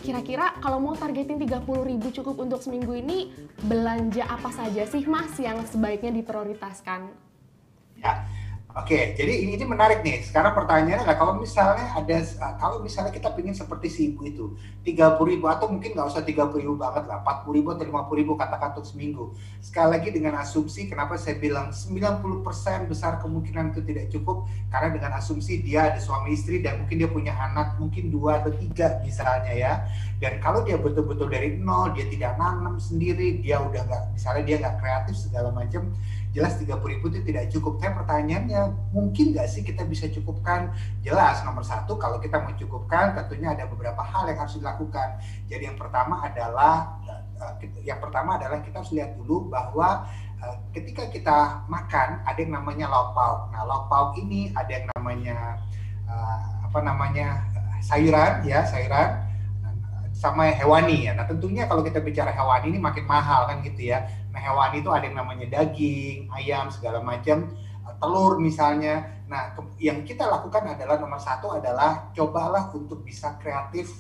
Kira-kira kalau mau targetin 30.000 cukup untuk seminggu ini, belanja apa saja sih Mas yang sebaiknya diprioritaskan? Ya, oke. Jadi ini menarik nih. Sekarang pertanyaannya adalah kalau misalnya kita ingin seperti si ibu itu, 30.000 atau mungkin nggak usah 30.000 banget lah, 40.000 atau 50.000 katakan untuk seminggu. Sekali lagi dengan asumsi, kenapa saya bilang 90% besar kemungkinan itu tidak cukup, karena dengan asumsi dia ada suami istri dan mungkin dia punya anak, mungkin 2 atau 3 misalnya ya. Dan kalau dia betul-betul dari nol, dia tidak nanam sendiri, dia udah misalnya dia nggak kreatif segala macam, jelas 30.000 itu tidak cukup. Tapi pertanyaannya, mungkin nggak sih kita bisa cukupkan? Jelas, nomor satu, kalau kita mau cukupkan, tentunya ada beberapa hal yang harus dilakukan. Jadi yang pertama adalah kita harus lihat dulu bahwa ketika kita makan, ada yang namanya lauk pauk. Nah, lauk pauk ini ada yang namanya sayuran, sama hewani ya. Nah, tentunya kalau kita bicara hewani ini makin mahal kan gitu ya. Nah, hewani itu ada yang namanya daging, ayam, segala macam, telur misalnya. Nah, yang kita lakukan adalah nomor satu adalah cobalah untuk bisa kreatif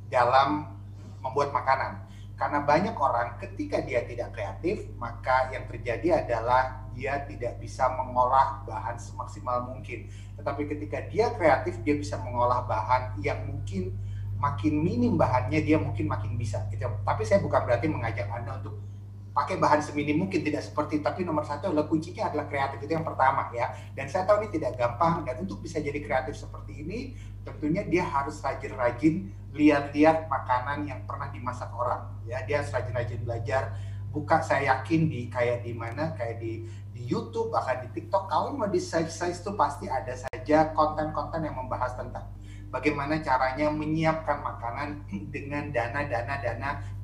dalam membuat makanan. Karena banyak orang ketika dia tidak kreatif, maka yang terjadi adalah dia tidak bisa mengolah bahan semaksimal mungkin. Tetapi ketika dia kreatif, dia bisa mengolah bahan yang mungkin makin minim bahannya, dia mungkin makin bisa gitu. Tapi saya bukan berarti mengajak Anda untuk pakai bahan seminim mungkin, tidak seperti, tapi nomor satu adalah kuncinya adalah kreatif, itu yang pertama ya. Dan saya tahu ini tidak gampang, dan untuk bisa jadi kreatif seperti ini tentunya dia harus rajin-rajin lihat-lihat makanan yang pernah dimasak orang ya. Dia harus rajin-rajin belajar, buka, saya yakin kayak di YouTube, bahkan di TikTok, kalau mau di size itu pasti ada saja konten-konten yang membahas tentang bagaimana caranya menyiapkan makanan dengan dana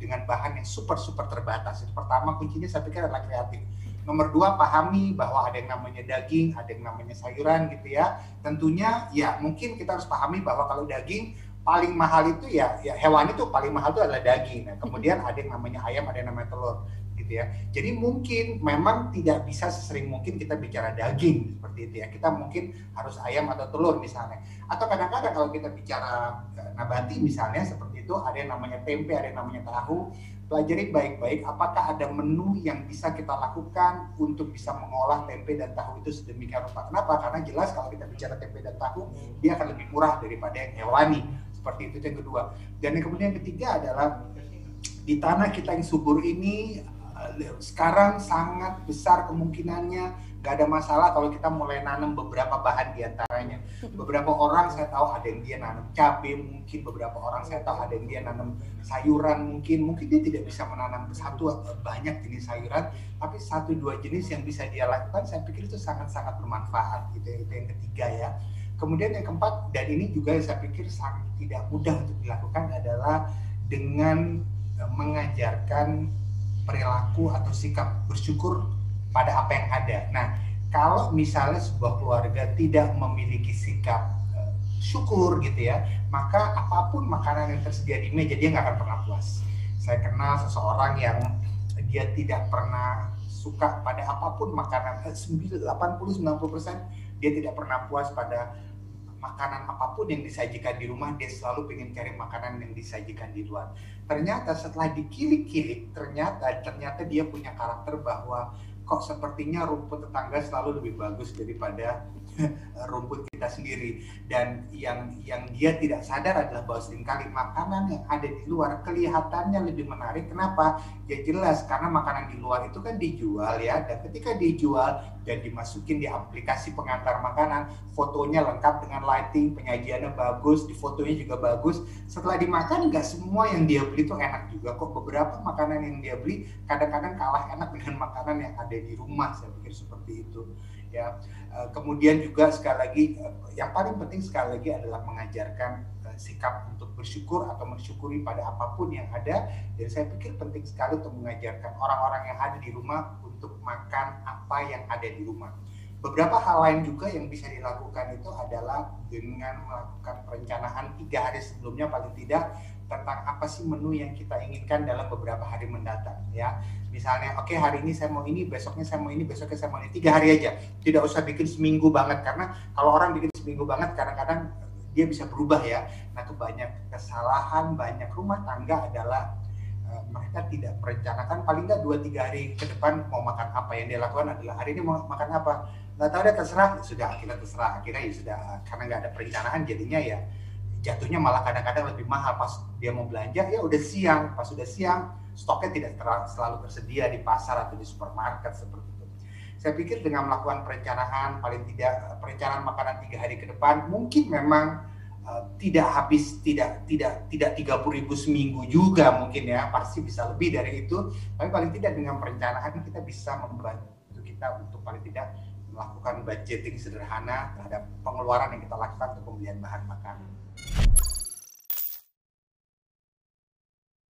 dengan bahan yang super terbatas. Itu pertama, kuncinya saya pikir adalah kreatif. Nomor dua, pahami bahwa ada yang namanya daging, ada yang namanya sayuran gitu ya. Tentunya ya mungkin kita harus pahami bahwa kalau daging paling mahal itu ya hewan itu paling mahal itu adalah daging. Nah, kemudian ada yang namanya ayam, ada yang namanya telur gitu ya. Jadi mungkin memang tidak bisa sesering mungkin kita bicara daging seperti itu ya. Kita mungkin harus ayam atau telur misalnya. Atau kadang-kadang kalau kita bicara nabati misalnya seperti itu, ada yang namanya tempe, ada yang namanya tahu. Pelajari baik-baik apakah ada menu yang bisa kita lakukan untuk bisa mengolah tempe dan tahu itu sedemikian rupa. Kenapa? Karena jelas kalau kita bicara tempe dan tahu, dia akan lebih murah daripada yang hewani. Seperti itu yang kedua. Dan yang kemudian yang ketiga adalah di tanah kita yang subur ini sekarang sangat besar kemungkinannya nggak ada masalah kalau kita mulai nanam beberapa bahan diantaranya. Beberapa orang saya tahu ada yang dia nanam cabai, mungkin beberapa orang saya tahu ada yang dia nanam sayuran, mungkin dia tidak bisa menanam banyak jenis sayuran, tapi 1-2 jenis yang bisa dia lakukan, saya pikir itu sangat-sangat bermanfaat gitu. Itu yang ketiga ya. Kemudian yang keempat, dan ini juga saya pikir sangat tidak mudah untuk dilakukan, adalah dengan mengajarkan perilaku atau sikap bersyukur pada apa yang ada. Nah, kalau misalnya sebuah keluarga tidak memiliki sikap syukur gitu ya, maka apapun makanan yang tersedia di meja dia nggak akan pernah puas. Saya kenal seseorang yang dia tidak pernah suka pada apapun makanan, 80-90% dia tidak pernah puas pada makanan apapun yang disajikan di rumah, dia selalu pengen cari makanan yang disajikan di luar. Ternyata setelah dikilik-kilik, ternyata dia punya karakter bahwa kok sepertinya rumput tetangga selalu lebih bagus daripada rumput kita sendiri. Dan yang dia tidak sadar adalah bahwa seringkali makanan yang ada di luar kelihatannya lebih menarik. Kenapa? Ya jelas karena makanan di luar itu kan dijual ya, dan ketika dijual dan dimasukin di aplikasi pengantar makanan, fotonya lengkap dengan lighting, penyajiannya bagus, di fotonya juga bagus. Setelah dimakan nggak semua yang dia beli itu enak juga kok. Beberapa makanan yang dia beli kadang-kadang kalah enak dengan makanan yang ada di rumah. Saya pikir seperti itu ya. Kemudian juga sekali lagi yang paling penting sekali lagi adalah mengajarkan sikap untuk bersyukur atau mensyukuri pada apapun yang ada. Dan saya pikir penting sekali untuk mengajarkan orang-orang yang ada di rumah untuk makan apa yang ada di rumah. Beberapa hal lain juga yang bisa dilakukan itu adalah dengan melakukan perencanaan 3 hari sebelumnya paling tidak tentang apa sih menu yang kita inginkan dalam beberapa hari mendatang ya. Misalnya oke, hari ini saya mau ini, besoknya saya mau ini, besoknya saya mau ini, 3 hari aja. Tidak usah bikin seminggu banget, karena kalau orang bikin seminggu seminggu banget, kadang-kadang dia bisa berubah ya. Nah, kesalahan banyak rumah tangga adalah mereka tidak merencanakan paling nggak 2-3 hari ke depan mau makan apa. Yang dia lakukan adalah hari ini mau makan apa, nggak tahu, dia terserah, ya sudah akhirnya ya sudah, karena nggak ada perencanaan jadinya ya jatuhnya malah kadang-kadang lebih mahal. Pas dia mau belanja ya udah siang, pas udah siang stoknya tidak selalu tersedia di pasar atau di supermarket seperti itu. Saya pikir dengan melakukan perencanaan, paling tidak perencanaan makanan 3 hari ke depan, mungkin memang tidak habis, tidak 30.000 seminggu juga mungkin ya, pasti bisa lebih dari itu, tapi paling tidak dengan perencanaan kita bisa membantu kita untuk paling tidak melakukan budgeting sederhana terhadap pengeluaran yang kita lakukan untuk pembelian bahan makanan.